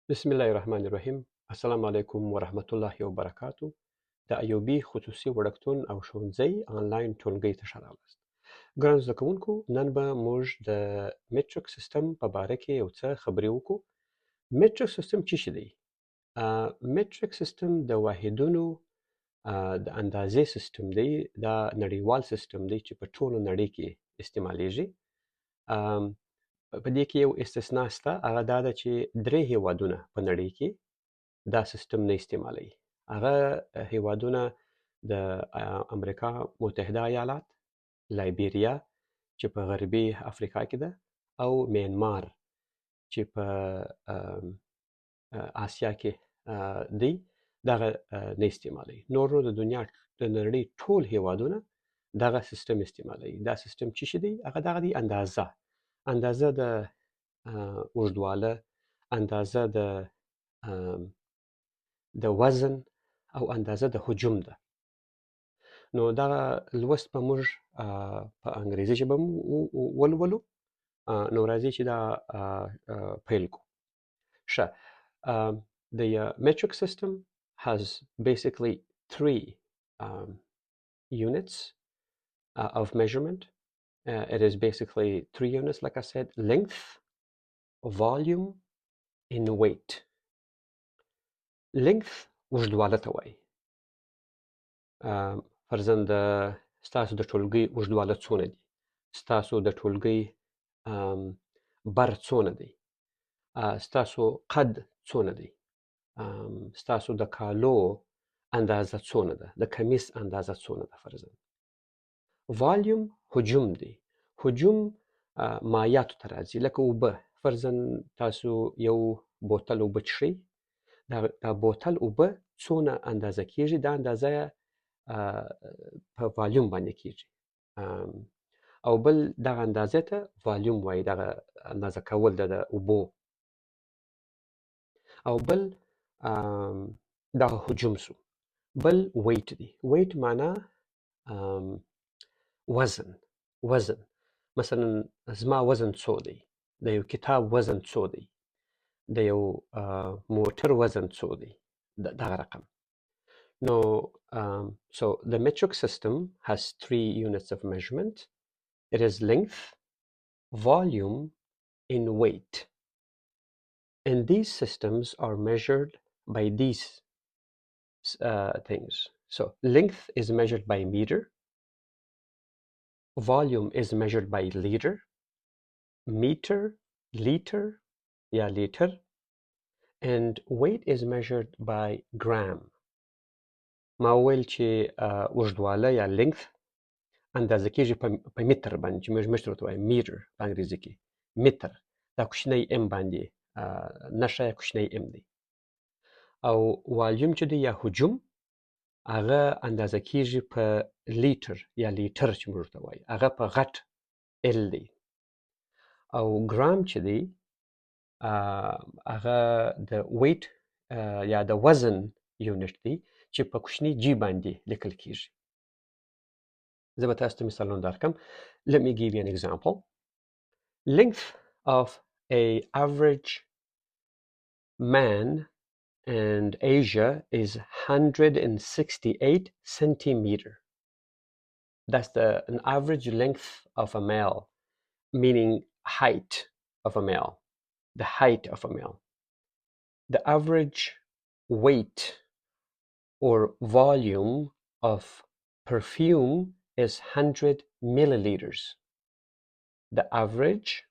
بسم الله الرحمن الرحیم. السلام علیکم ورحمت الله وبرکاتو. د ایوبي خصوصي وړکتون او ښوونځي آنلاین ټولګي ته ښه راغلاست. ګرانو زده کوونکو، نن به موږ د میټریک سیستم په باره کې یو څه خبرې وکړو. میټریک سیستم څه شی دی؟ میټریک سیستم د واحدونو د اندازې سیستم دی. دا نړیوال سیستم دی چې په ټوله نړۍ کې استعمالیږي. په دې کې یو استثنا شته، هغه دا ده چې 3 هیوادونه په نړۍ کې دا سیستم نه استعمالوي. هغه هیوادونه د امریکا متحده ایالات، لایبیریا چې په غربي افریقا کې ده، او میانمار چې په آسیا کې دی. دغه نه استعمالوي. نور نو د دنیا د نړۍ ټول هیوادونه دغه سیستم استعمالوي. دا سیستم څه شی دی؟ هغه دغه دی، اندازه د اوږدواله، اندازه د وزن او اندازه د حجم ده. نو دغه لوست به موږ په انګریزي ژبه ولولو. نو راځي چې دا پیل کړو. ښه. The metric system has basically 3 units of measurement. It is basically 3 units, like I said: length, volume, and weight. Length اوږدواله ته وایي. فرضاً ستاسو د ټولګي اوږدواله څونه دي؟ ستاسو د ټولګي بر څونه دی؟ ستاسو قد څونه دی؟ ستاسو د کالو اندازه څونه ده؟ د کمیس اندازه څونه ده فرضاً؟ والیوم حجم دی. حجم مایعاتو ته راځي، لکه اوبه. فرضاً تاسو یو بوتل اوبه څښئ، دا بوتل اوبه څونه اندازه کیږي؟ دا اندازه په والیوم باندې کیږي. او بل دغه اندازې ته والیوم وایي، دغه اندازه کول د اوبو. او بل دغه حجم سو. بل ویټ دی. ویټ معنا وزن. مثلا زما وزن څو دی؟ د یو کتاب وزن څو دی؟ د یو موټر وزن څو دی؟ دغه رقم. No, so the metric system has 3 units of measurement. It is length, volume, and weight. And these systems are measured by these things. So length is measured by meter, volume is measured by liter, liter, and weight is measured by gram. ما وویل چې اوږدواله یا لینګث اندازه کیږي په متر باندې، چې موږ متر ورته وایو، میټر په انګریزي کې. متر دا کوچنی ام باندې نښه کوچنی ام دی. او والیوم چې دی یا حجم، هغه اندازه کیږي په لیټر یا لیټر چې موږ ورته وایو، هغه په غټ ال دی. او ګرام چې دی هغه د ویټ یا د وزن یونټ دی چې په کوچني جی باندې لیکل کیږي. زه به تاسو ته مثالونه درکړم. Let me give you an example. Length of a average man in Asia is 168 centimeter. That's an average length of a male, meaning height of a male, the height of a male. The average weight or volume of perfume is 100 milliliters. The average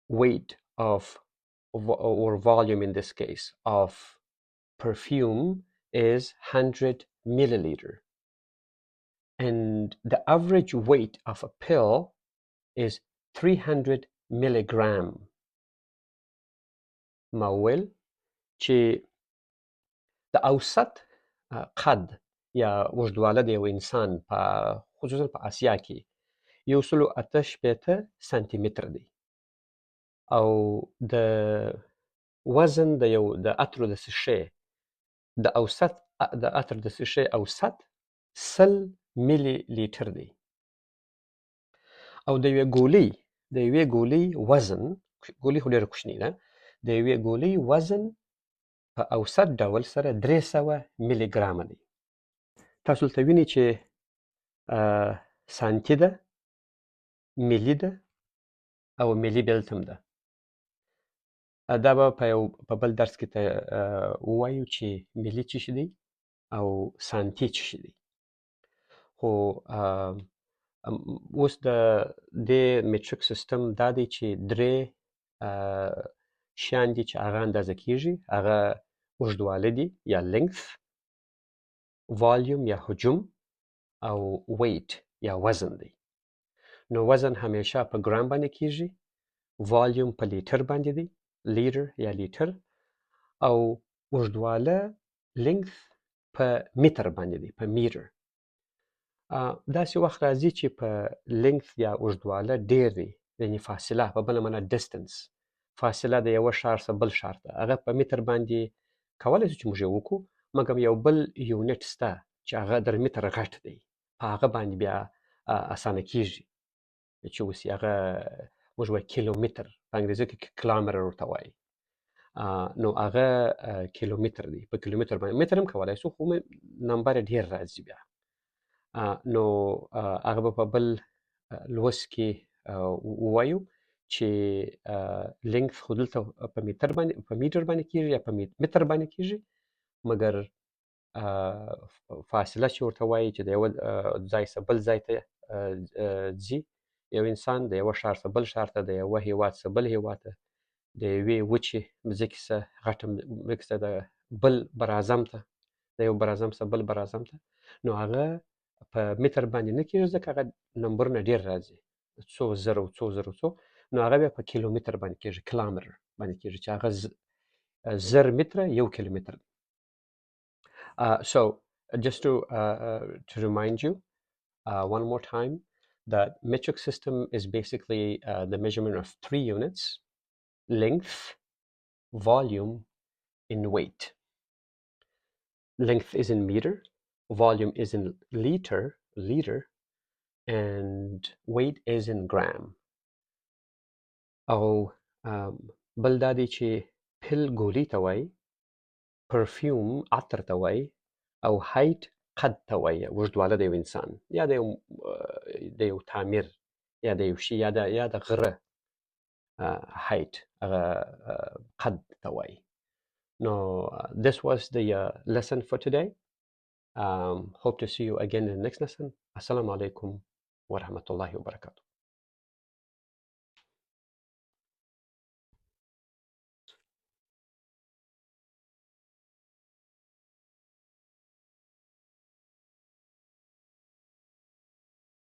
weight of or volume in this case of perfume is 100 milliliter. And the average weight of a pill is 300 milligram. ما وویل چې د اوسط قد یا اوږدواله د یو انسان په خصوصا په آسیا کې 1.8 سانتي متر دی. او د وزن د یو د عطرو د سشې د اوسط د عطر د سشې اوسط 100 ملي لیټر دی. او د یوې ګولۍ وزن ګولۍ خو ډېره کوچنۍ ده. د یوې ګولۍ وزن په اوسط ډول سره 300 ملي ګرامه دی. تاسو دلته وینئ چې سانتي ده، ملي ده او ملي بېلټ هم ده. دا به په بل درس کې ووایو چې ملي څه شي دی او سانتي څه شي دی. خو اوس د دې میټریک سیستم دا دی چې 3 شیان دي چې هغه اندازه کېږي. هغه اوږدوالی دی یا لینګث، والیوم یا حجم، او ویټ یا وزن دی. نو وزن همیشه په ګرام باندې کېږي، والیوم په لیټر باندې دی، لیټر یا لیټر، او اوږدواله لینګث په متر باندې دی، په میټر. داسې وخت راځي چې په لینګث یا اوږدواله ډېر دی، یعنې فاصله، په بله معنا ډسټنس، فاصله د یوه ښار څخه بل ښار ته، هغه په متر باندې کولی شو چې موږ یې وکړو، مګر یو بل یونټ شته چې هغه در متر غټ دی، په هغه باندې بیا اسانه کېږي چې اوسي. هغه موږ وایو کیلومتر، په انګریزي کې کیلومتر ورته وایي. نو هغه کیلومتر دی، په کیلومتر باندې متر هم کولی شو، خو نمبر یې ډېر راځي بیا. نو هغه به په بل لوست کې ووایو چې لینګث خو دلته په میټر باندې کېږي یا په متر باندې کېږي، مګر فاصله چې ورته وایي چې د یوه ځای څخه بل ځای ته ځي یو انسان، د یوه ښار څخه بل ښار ته، د یوه هېواد څخه بل هېواد ته، د یوې وچې مځکې څخه غټه مځکې څخه د بل براعظم ته، د یو براعظم څخه بل براعظم ته، نو هغه په متر باندې نه کېږي، ځکه هغه نمبرونه ډېر راځي، څو زره څو زره څو، نو هغه بیا په کیلومتر باندې کېږي، کیلومتر باندې کېږي، چې هغه 1000 متره 1 کیلومتر. So just to remind you one more time, that metric system is basically the measurement of 3 units: length, volume, and weight. Length is in meter, volume is in liter, and weight is in gram. او بل دا دی چې پل ګولۍ ته وایي، پرفیوم عطر ته وایي، او هایټ قد ته وایي، اوږدواله د یو انسان یا د یو تعمیر یا د یو شي یا د غره هایټ، هغه قد ته وایي. No, this was the lesson for today. Hope to see you again in the next lesson. Assalamu alaikum wa rahmatullahi wa barakatuh.